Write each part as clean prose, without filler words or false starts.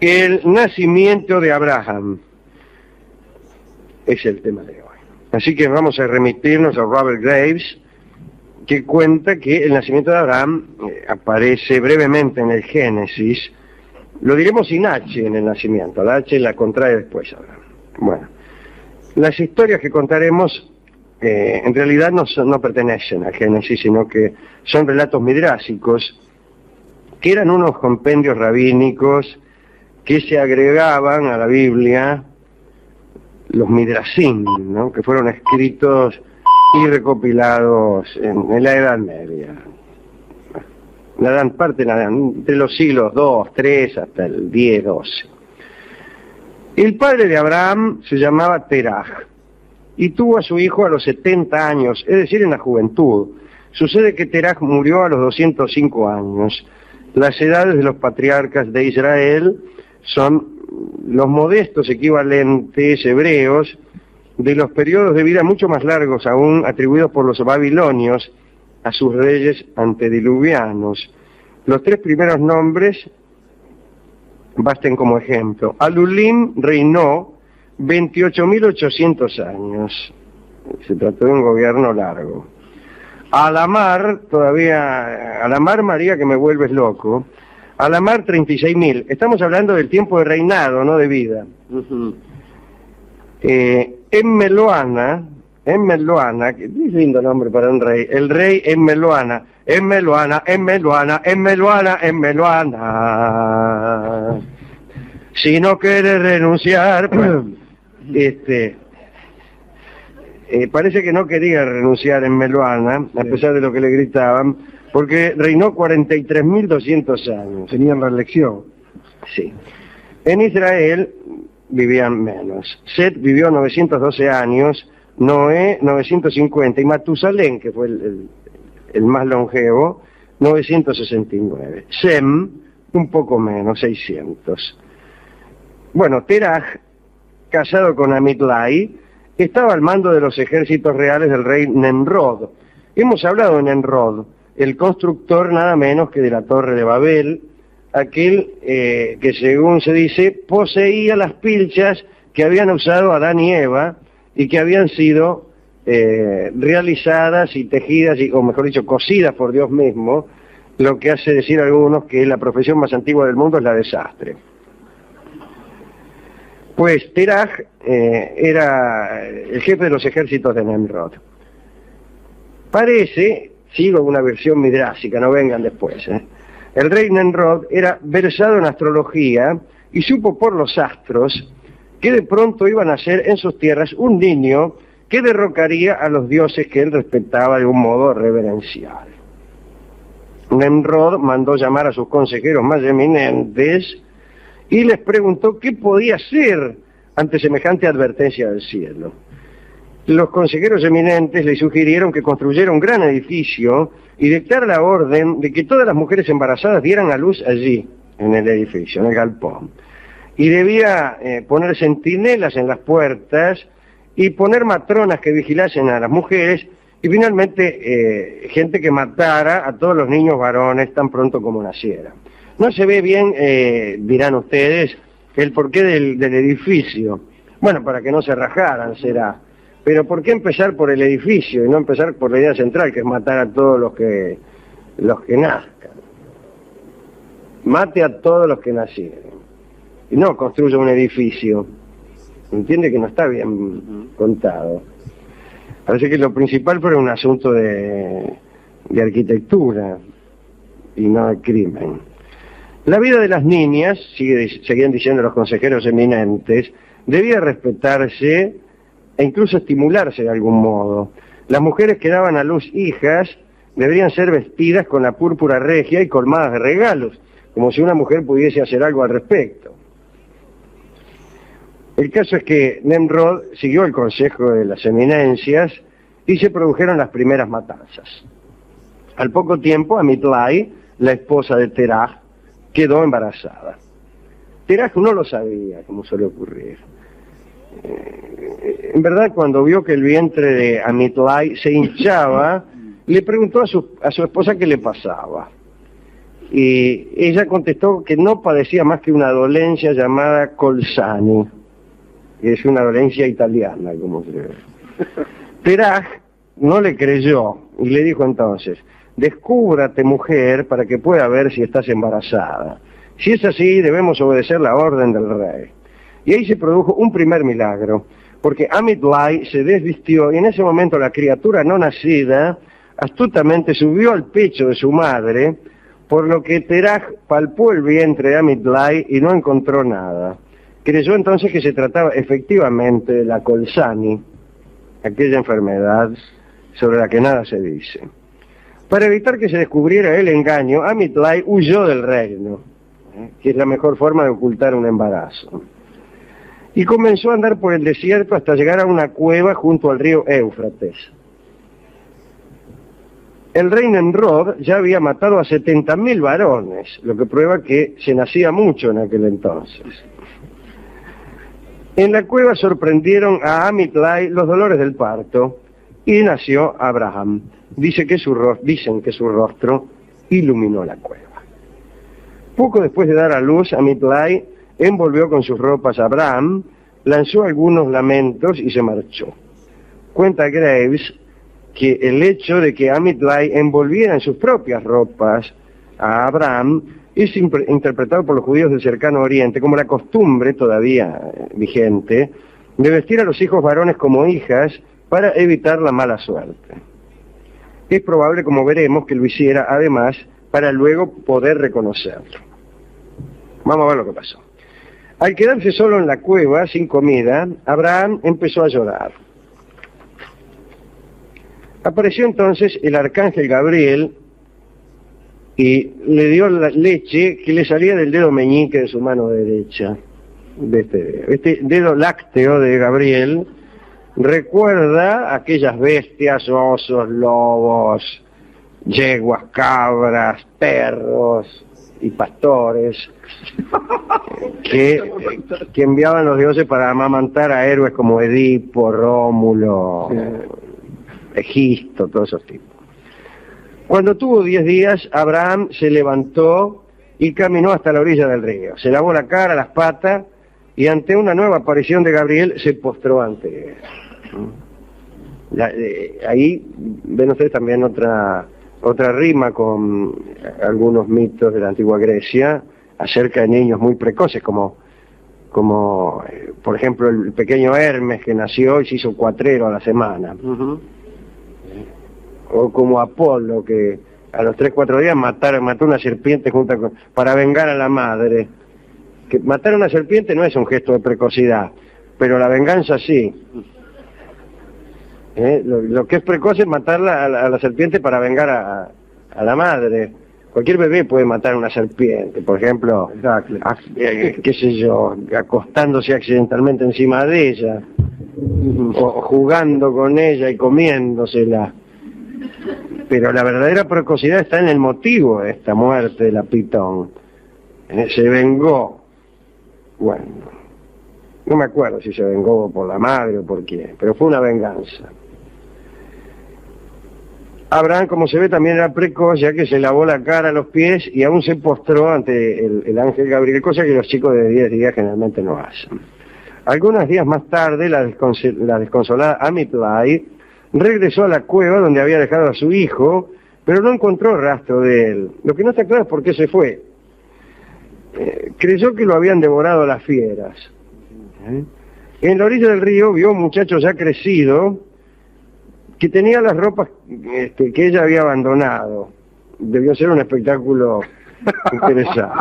El nacimiento de Abraham es el tema de hoy. Así que vamos a remitirnos a Robert Graves, que cuenta que el nacimiento de Abraham aparece brevemente en el Génesis. Lo diremos sin H en el nacimiento, la H la contrae después Abraham. Bueno, las historias que contaremos en realidad no pertenecen al Génesis, sino que son relatos midrásicos, que eran unos compendios rabínicos que se agregaban a la Biblia, los midrasim, ¿no?, que fueron escritos y recopilados en la Edad Media. Entre los siglos II, III hasta el X, XII. El padre de Abraham se llamaba Teraj y tuvo a su hijo a los 70 años, es decir, en la juventud. Sucede que Teraj murió a los 205 años. Las edades de los patriarcas de Israel son los modestos equivalentes hebreos de los periodos de vida mucho más largos aún atribuidos por los babilonios a sus reyes antediluvianos. Los tres primeros nombres basten como ejemplo. Alulim reinó 28.800 años. Se trató de un gobierno largo. Alamar, Alamar María, que me vuelves loco. Alamar 36.000. Estamos hablando del tiempo de reinado, no de vida. Emmeloana, que es lindo nombre para un rey. El rey Emmeloana. Si no quiere renunciar, parece que no quería renunciar Emmeloana, a pesar de lo que le gritaban, porque reinó 43.200 años. Tenían la elección. Sí. En Israel vivían menos. Set vivió 912 años, Noé 950 y Matusalén, que fue el más longevo, 969. Sem, un poco menos, 600. Bueno, Teraj, casado con Amitlai, estaba al mando de los ejércitos reales del rey Nemrod. Hemos hablado de Nemrod, el constructor nada menos que de la Torre de Babel, aquel que, según se dice, poseía las pilchas que habían usado Adán y Eva y que habían sido realizadas y tejidas, o mejor dicho, cosidas por Dios mismo, lo que hace decir a algunos que la profesión más antigua del mundo es la de sastre. Pues Teraj era el jefe de los ejércitos de Nemrod. Parece, sigo una versión midrásica, no vengan después, el rey Nemrod era versado en astrología y supo por los astros que de pronto iba a nacer en sus tierras un niño que derrocaría a los dioses que él respetaba de un modo reverencial. Nemrod mandó llamar a sus consejeros más eminentes y les preguntó qué podía hacer ante semejante advertencia del cielo. Los consejeros eminentes le sugirieron que construyera un gran edificio y dictara la orden de que todas las mujeres embarazadas dieran a luz allí, en el edificio, en el galpón. Y debía poner centinelas en las puertas y poner matronas que vigilasen a las mujeres y finalmente gente que matara a todos los niños varones tan pronto como nacieran. No se ve bien, dirán ustedes, el porqué del edificio. Bueno, para que no se rajaran será. Pero ¿por qué empezar por el edificio y no empezar por la idea central, que es matar a todos los que nazcan? Mate a todos los que nacieron. Y no construya un edificio. Entiende que no está bien contado. Parece que lo principal fue un asunto de arquitectura y no de crimen. La vida de las niñas, seguían diciendo los consejeros eminentes, debía respetarse e incluso estimularse de algún modo. Las mujeres que daban a luz hijas deberían ser vestidas con la púrpura regia y colmadas de regalos, como si una mujer pudiese hacer algo al respecto. El caso es que Nemrod siguió el consejo de las eminencias y se produjeron las primeras matanzas. Al poco tiempo, Amitlai, la esposa de Teraj, quedó embarazada. Teraj no lo sabía, como suele ocurrir. En verdad, cuando vio que el vientre de Amitlai se hinchaba, le preguntó a su esposa qué le pasaba. Y ella contestó que no padecía más que una dolencia llamada Colsani, que es una dolencia italiana, como se ve. Teraj no le creyó y le dijo entonces: descúbrate, mujer, para que pueda ver si estás embarazada. Si es así, debemos obedecer la orden del rey. Y ahí se produjo un primer milagro, porque Amitlay se desvistió y en ese momento la criatura no nacida astutamente subió al pecho de su madre, por lo que Teraj palpó el vientre de Amitlay y no encontró nada. Creyó entonces que se trataba efectivamente de la Colsani, aquella enfermedad sobre la que nada se dice. Para evitar que se descubriera el engaño, Amitlay huyó del reino, que es la mejor forma de ocultar un embarazo, y comenzó a andar por el desierto hasta llegar a una cueva junto al río Éufrates. El rey Nemrod ya había matado a 70.000 varones, lo que prueba que se nacía mucho en aquel entonces. En la cueva sorprendieron a Amitlay los dolores del parto y nació Abraham. Dicen que su rostro iluminó la cueva. Poco después de dar a luz, Amitlay envolvió con sus ropas a Abraham, lanzó algunos lamentos y se marchó. Cuenta Graves que el hecho de que Amitlay envolviera en sus propias ropas a Abraham es interpretado por los judíos del cercano oriente como la costumbre todavía vigente de vestir a los hijos varones como hijas para evitar la mala suerte. Es probable, como veremos, que lo hiciera además para luego poder reconocerlo. Vamos a ver lo que pasó. Al quedarse solo en la cueva, sin comida, Abraham empezó a llorar. Apareció entonces el arcángel Gabriel y le dio la leche que le salía del dedo meñique de su mano derecha. Este dedo lácteo de Gabriel recuerda a aquellas bestias, osos, lobos, yeguas, cabras, perros y pastores que enviaban los dioses para amamantar a héroes como Edipo, Rómulo, Egisto, todos esos tipos. Cuando tuvo 10 días, Abraham se levantó y caminó hasta la orilla del río. Se lavó la cara, las patas, y ante una nueva aparición de Gabriel se postró ante él. Ahí ven ustedes también otra rima con algunos mitos de la antigua Grecia acerca de niños muy precoces, como por ejemplo el pequeño Hermes, que nació y se hizo cuatrero a la semana. O como Apolo, que a los 3-4 días mató una serpiente para vengar a la madre. Que matar a una serpiente no es un gesto de precocidad, pero la venganza sí. Lo que es precoz es matarla a la serpiente para vengar a la madre. Cualquier bebé puede matar a una serpiente, por ejemplo, qué sé yo, acostándose accidentalmente encima de ella, o jugando con ella y comiéndosela. Pero la verdadera precocidad está en el motivo de esta muerte de la pitón. Se vengó. Bueno, no me acuerdo si se vengó por la madre o por quién, pero fue una venganza. Abraham, como se ve, también era precoz, ya que se lavó la cara, los pies y aún se postró ante el ángel Gabriel, cosa que los chicos de 10 días generalmente no hacen. Algunos días más tarde, la desconsolada Amitlay regresó a la cueva donde había dejado a su hijo, pero no encontró rastro de él. Lo que no está claro es por qué se fue. Creyó que lo habían devorado las fieras. En la orilla del río vio un muchacho ya crecido que tenía las ropas que ella había abandonado. Debió ser un espectáculo interesante.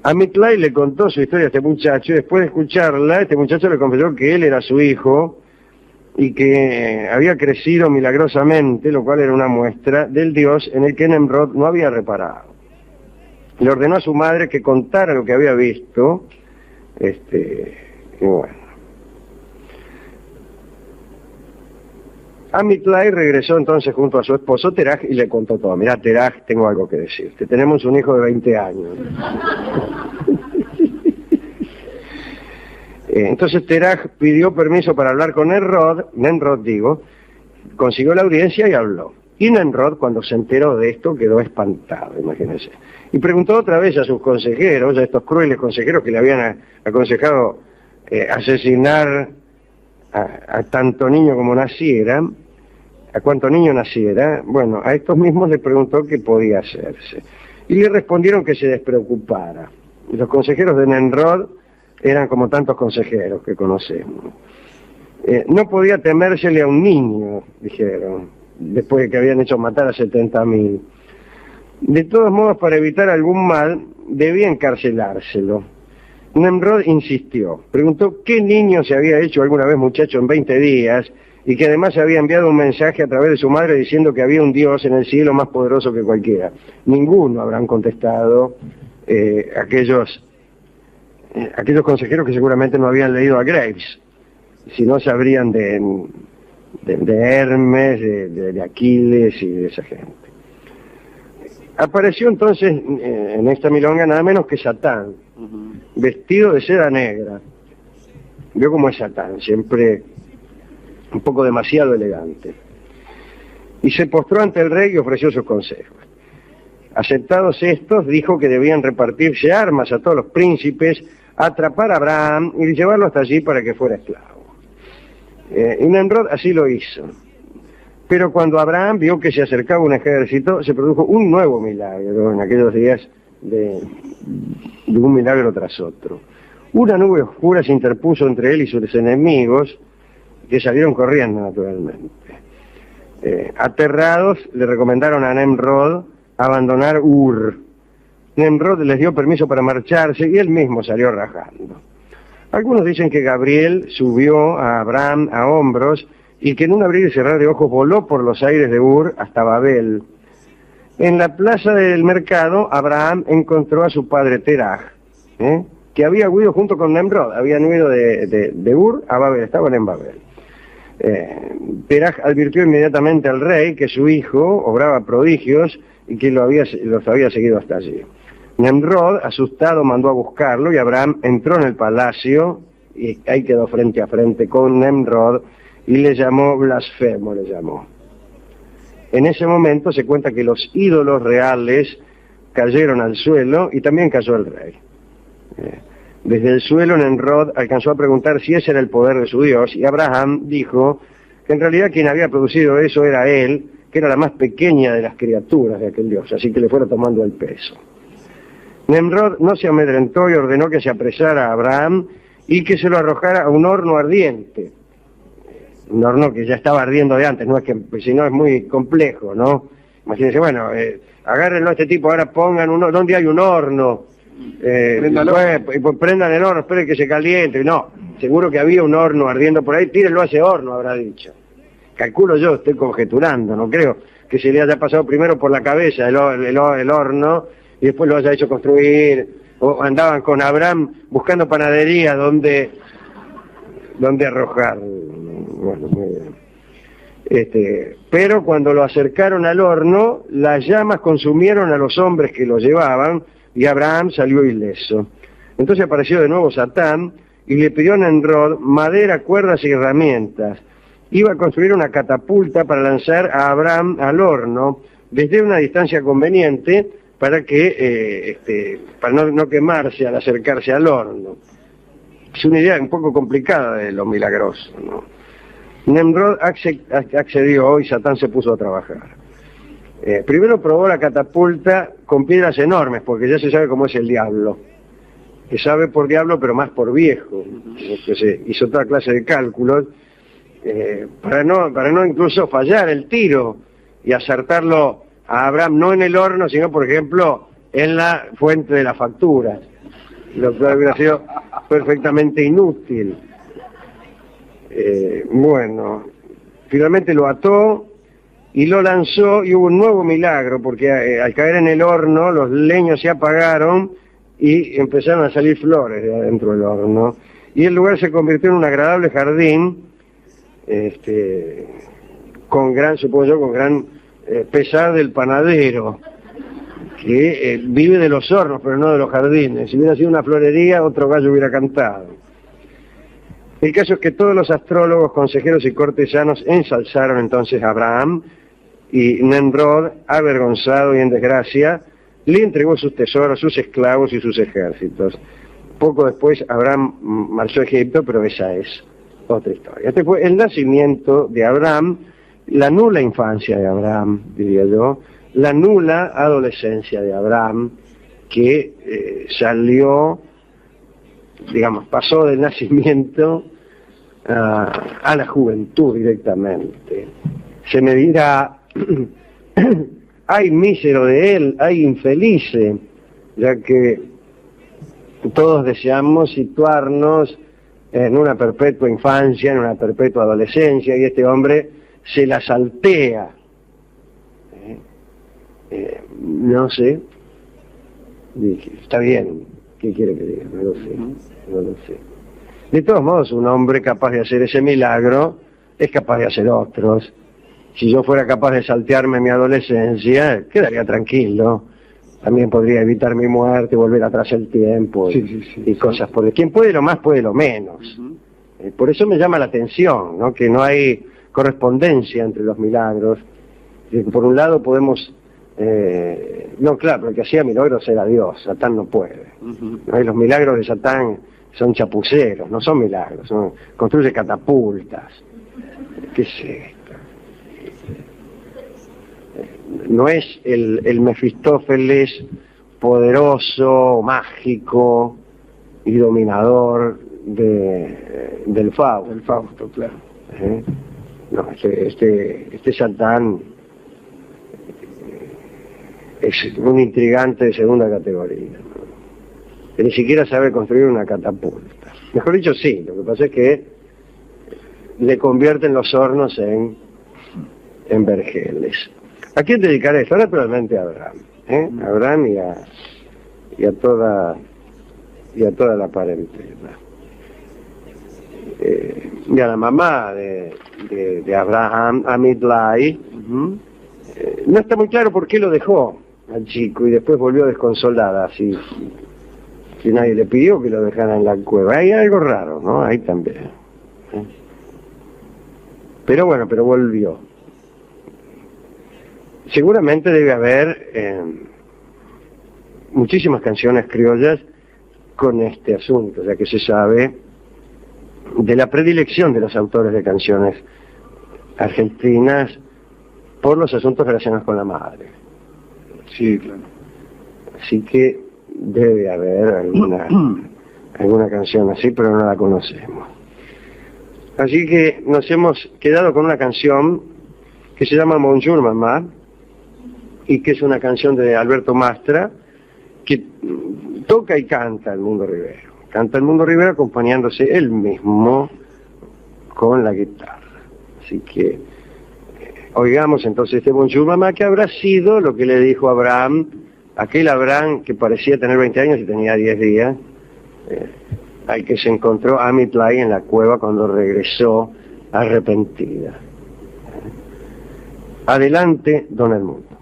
Amitlay le contó su historia a este muchacho y después de escucharla, este muchacho le confesó que él era su hijo y que había crecido milagrosamente, lo cual era una muestra del Dios en el que Nemrod no había reparado. Le ordenó a su madre que contara lo que había visto, y bueno. Amitlay regresó entonces junto a su esposo Teraj y le contó todo. Mirá, Teraj, tengo algo que decirte. Tenemos un hijo de 20 años. Entonces Teraj pidió permiso para hablar con Nemrod, consiguió la audiencia y habló. Y Nemrod, cuando se enteró de esto, quedó espantado, imagínense. Y preguntó otra vez a sus consejeros, a estos crueles consejeros que le habían aconsejado asesinar a tanto niño como naciera, a cuanto niño naciera. Bueno, a estos mismos les preguntó qué podía hacerse. Y le respondieron que se despreocupara. Y los consejeros de Nemrod eran como tantos consejeros que conocemos. No podía temérsele a un niño, dijeron, después de que habían hecho matar a 70.000. De todos modos, para evitar algún mal, debía encarcelárselo. Nemrod insistió, preguntó qué niño se había hecho alguna vez muchacho en 20 días, y que además había enviado un mensaje a través de su madre diciendo que había un Dios en el cielo más poderoso que cualquiera. Ninguno habrán contestado aquellos consejeros que seguramente no habían leído a Graves, si no sabrían de Hermes, de Aquiles y de esa gente. Apareció entonces en esta milonga nada menos que Satán, vestido de seda negra. Vio cómo es Satán, siempre un poco demasiado elegante. Y se postró ante el rey y ofreció sus consejos. Aceptados estos, dijo que debían repartirse armas a todos los príncipes, atrapar a Abraham y llevarlo hasta allí para que fuera esclavo. Y Nemrod así lo hizo. Pero cuando Abraham vio que se acercaba un ejército, se produjo un nuevo milagro en aquellos días de un milagro tras otro. Una nube oscura se interpuso entre él y sus enemigos, que salieron corriendo naturalmente. Aterrados, le recomendaron a Nemrod abandonar Ur. Nemrod les dio permiso para marcharse y él mismo salió rajando. Algunos dicen que Gabriel subió a Abraham a hombros y que en un abrir y cerrar de ojos voló por los aires de Ur hasta Babel. En la plaza del mercado, Abraham encontró a su padre Teraj, que había huido junto con Nemrod. Habían huido de Ur a Babel, estaban en Babel. Teraj advirtió inmediatamente al rey que su hijo obraba prodigios y que los había seguido hasta allí. Nemrod, asustado, mandó a buscarlo y Abraham entró en el palacio y ahí quedó frente a frente con Nemrod y le llamó blasfemo, le llamó. En ese momento se cuenta que los ídolos reales cayeron al suelo y también cayó el rey. Desde el suelo Nemrod alcanzó a preguntar si ese era el poder de su Dios y Abraham dijo que en realidad quien había producido eso era él, que era la más pequeña de las criaturas de aquel Dios, así que le fuera tomando el peso. Nemrod no se amedrentó y ordenó que se apresara a Abraham y que se lo arrojara a un horno ardiente. Un horno que ya estaba ardiendo de antes, no es que, si no es muy complejo, ¿no? Imagínense, bueno, agárrenlo a este tipo, ahora pongan uno, ¿dónde hay un horno? Pues prendan el horno, esperen que se caliente. No, seguro que había un horno ardiendo por ahí, tírenlo a ese horno, habrá dicho. Calculo yo, estoy conjeturando, no creo que se le haya pasado primero por la cabeza el horno y después lo haya hecho construir, o andaban con Abraham buscando panadería donde arrojar. Bueno, muy bien. Pero cuando lo acercaron al horno, las llamas consumieron a los hombres que lo llevaban y Abraham salió ileso. Entonces apareció de nuevo Satán y le pidió a Nemrod madera, cuerdas y herramientas. Iba a construir una catapulta para lanzar a Abraham al horno desde una distancia conveniente para que para no quemarse al acercarse al horno. Es una idea un poco complicada de lo milagroso, ¿no? Nemrod accedió y Satán se puso a trabajar. Primero probó la catapulta con piedras enormes, porque ya se sabe cómo es el diablo. Que sabe por diablo, pero más por viejo. Que se hizo toda clase de cálculos para no incluso fallar el tiro y acertarlo a Abraham, no en el horno, sino, por ejemplo, en la fuente de las facturas. Lo que hubiera sido perfectamente inútil. Bueno, finalmente lo ató y lo lanzó y hubo un nuevo milagro, porque al caer en el horno los leños se apagaron y empezaron a salir flores de adentro del horno. Y el lugar se convirtió en un agradable jardín, con gran pesar del panadero, que vive de los hornos, pero no de los jardines. Si hubiera sido una florería, otro gallo hubiera cantado. El caso es que todos los astrólogos, consejeros y cortesanos ensalzaron entonces a Abraham y Nemrod, avergonzado y en desgracia, le entregó sus tesoros, sus esclavos y sus ejércitos. Poco después Abraham marchó a Egipto, pero esa es otra historia. Este fue el nacimiento de Abraham, la nula infancia de Abraham, diría yo, la nula adolescencia de Abraham, que salió, digamos, pasó del nacimiento a la juventud directamente. Se me dirá, ay mísero de él, ay infelice, ya que todos deseamos situarnos en una perpetua infancia, en una perpetua adolescencia, y este hombre se la saltea. No sé, está bien, ¿qué quiere que diga? No lo sé, no lo sé. De todos modos, un hombre capaz de hacer ese milagro es capaz de hacer otros. Si yo fuera capaz de saltearme mi adolescencia, quedaría tranquilo. También podría evitar mi muerte, volver atrás el tiempo y cosas por el... Quien puede lo más, puede lo menos. Por eso me llama la atención, ¿no? Que no hay correspondencia entre los milagros. Por un lado podemos... no, claro, el que hacía milagros era Dios, Satán no puede. ¿No? Y los milagros de Satán son chapuceros, no son milagros, construye catapultas. ¿Qué es esto? No es el Mefistófeles poderoso, mágico y dominador del Fausto. El Fausto, claro. No, este Satán es un intrigante de segunda categoría, ¿no? Que ni siquiera sabe construir una catapulta. Mejor dicho, sí, lo que pasa es que le convierten los hornos en vergeles. ¿A quién dedicar esto? Naturalmente a Abraham, a Abraham y a toda la parentela. Y a la mamá de Abraham, Amitlai, no está muy claro por qué lo dejó al chico y después volvió desconsolada, así que nadie le pidió que lo dejara en la cueva. Hay algo raro, ¿no? Ahí también. Pero bueno, pero volvió. Seguramente debe haber muchísimas canciones criollas con este asunto, ya que se sabe de la predilección de los autores de canciones argentinas por los asuntos relacionados con la madre. Sí, claro. Así que debe haber alguna canción así, pero no la conocemos. Así que nos hemos quedado con una canción que se llama Bonjour Mamá, y que es una canción de Alberto Mastra, que toca y canta el Mundo Rivero. Canta el Mundo Rivero acompañándose él mismo con la guitarra. Así que oigamos entonces este Bonjour Mamá, que habrá sido lo que le dijo Abraham, aquel Abraham que parecía tener 20 años y tenía 10 días, al que se encontró Amitlai en la cueva cuando regresó arrepentida. Adelante, don Edmundo.